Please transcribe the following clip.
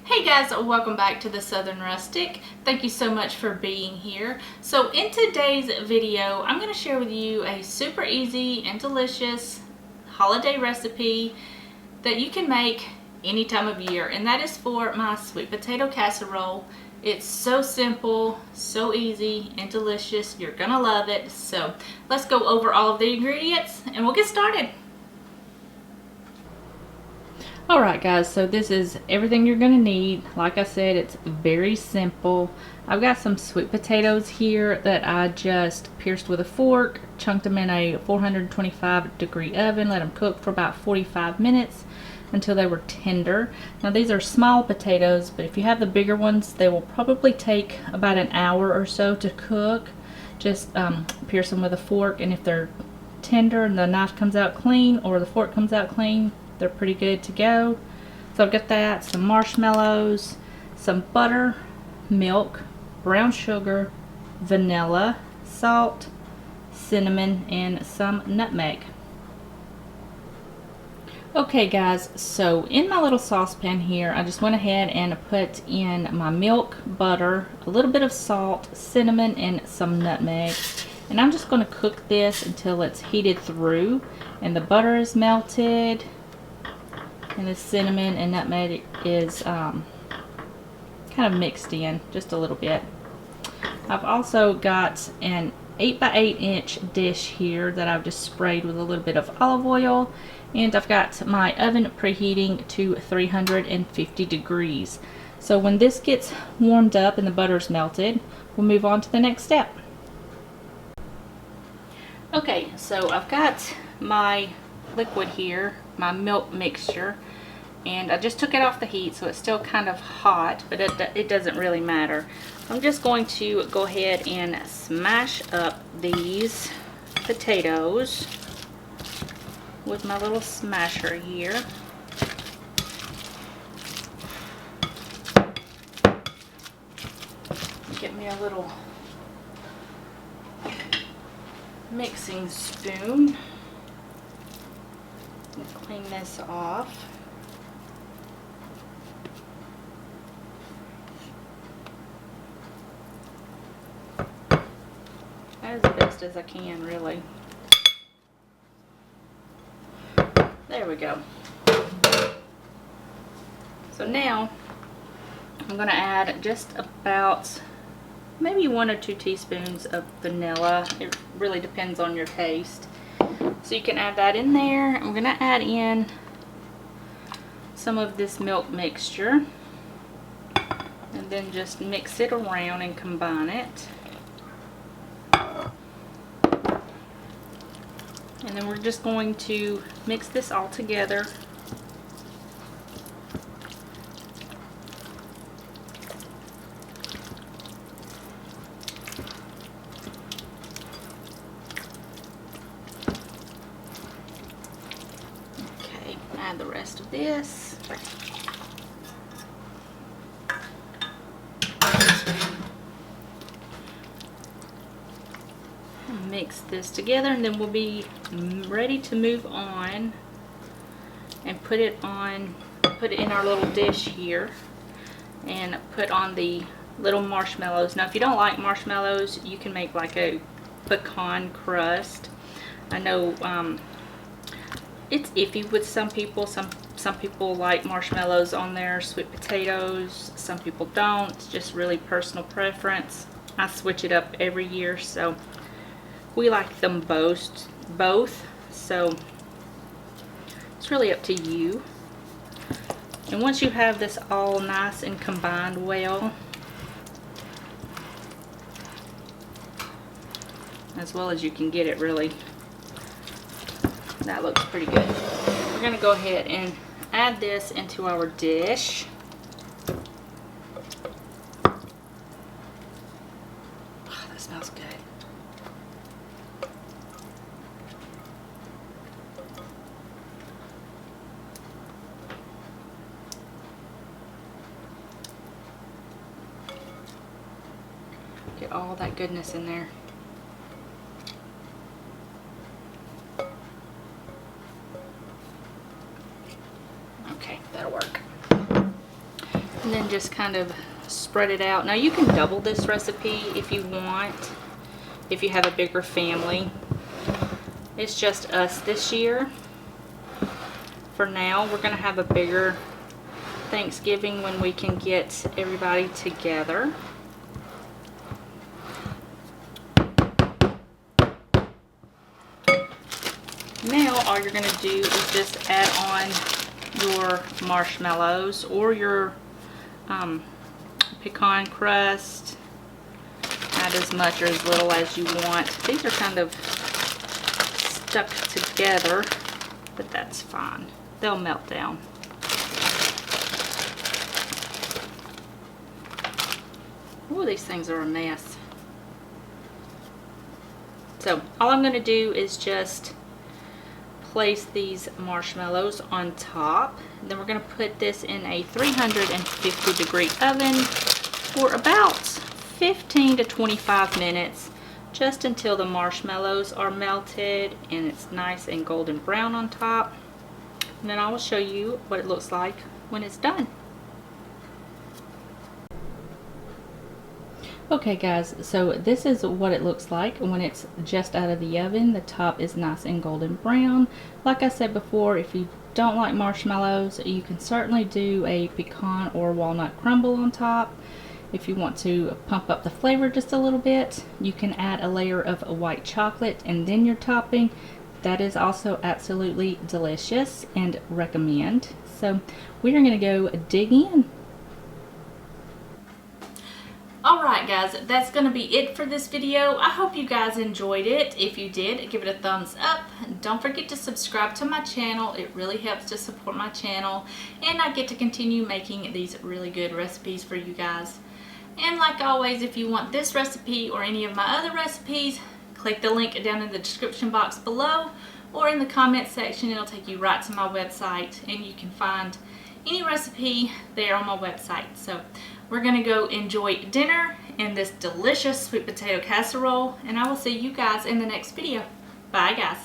Hey guys, welcome back to the Southern Rustic. Thank you so much for being here. So in today's video, I'm going to share with you a super easy and delicious holiday recipe that you can make any time of year, and that is for my sweet potato casserole. It's so simple, so easy and delicious. You're going to love it. So let's go over all of the ingredients and we'll get started. Alright guys, so this is everything you're going to need. Like I said, it's very simple. I've got some sweet potatoes here that I just pierced with a fork, chunked them in a 425-degree oven, let them cook for about 45 minutes until they were tender. Now these are small potatoes, but if you have the bigger ones, they will probably take about an hour or so to cook. Just pierce them with a fork, and if they're tender and the knife comes out clean or the fork comes out clean, they're pretty good to go. So I've got that, some marshmallows, some butter, milk, brown sugar, vanilla, salt, cinnamon, and some nutmeg. Okay guys, so in my little saucepan here, I just went ahead and put in my milk, butter, a little bit of salt, cinnamon, and some nutmeg. And I'm just going to cook this until it's heated through and the butter is melted and the cinnamon and nutmeg is kind of mixed in just a little bit. I've also got an 8x8 inch dish here that I've just sprayed with a little bit of olive oil, and I've got my oven preheating to 350 degrees. So when this gets warmed up and the butter's melted, we'll move on to the next step. Okay, so I've got my liquid here, my milk mixture, and I just took it off the heat, so it's still kind of hot, but it doesn't really matter. I'm just going to go ahead and smash up these potatoes with my little smasher here. Get me a little mixing spoon and clean this off. As best as I can, really. There we go. So now I'm going to add just about maybe 1 or 2 teaspoons of vanilla. It really depends on your taste. So you can add that in there. I'm going to add in some of this milk mixture and then just mix it around and combine it. And then we're just going to mix this all together. Okay, add the rest of this. Mix this together, and then we'll be ready to move on and put it in our little dish here and put on the little marshmallows. Now if you don't like marshmallows, you can make like a pecan crust. I know it's iffy with some people. Some people like marshmallows on their sweet potatoes, some people don't. It's just really personal preference. I switch it up every year, so we like them both, so it's really up to you. And once you have this all nice and combined well, as well as you can get it, really, that looks pretty good. We're going to go ahead and add this into our dish. Oh, that smells good. Get all that goodness in there. Okay, that'll work. And then just kind of spread it out. Now you can double this recipe if you want, if you have a bigger family. It's just us this year. For now, we're going to have a bigger Thanksgiving when we can get everybody together. Now all you're going to do is just add on your marshmallows or your pecan crust. Add as much or as little as you want. These are kind of stuck together, but that's fine. They'll melt down. Ooh, these things are a mess. So all I'm going to do is just place these marshmallows on top. Then we're going to put this in a 350-degree oven for about 15 to 25 minutes, just until the marshmallows are melted and it's nice and golden brown on top. And then I will show you what it looks like when it's done. Okay guys, so this is what it looks like when it's just out of the oven. The top is nice and golden brown. Like I said before, if you don't like marshmallows, you can certainly do a pecan or walnut crumble on top. If you want to pump up the flavor just a little bit, you can add a layer of white chocolate and then your topping. That is also absolutely delicious and recommend. So we are going to go dig in. Alright guys, that's going to be it for this video. I hope you guys enjoyed it. If you did, give it a thumbs up. Don't forget to subscribe to my channel. It really helps to support my channel, and I get to continue making these really good recipes for you guys. And like always, if you want this recipe or any of my other recipes, click the link down in the description box below or in the comment section. It'll take you right to my website and you can find any recipe there on my website. So we're gonna go enjoy dinner in this delicious sweet potato casserole, and I will see you guys in the next video. Bye guys.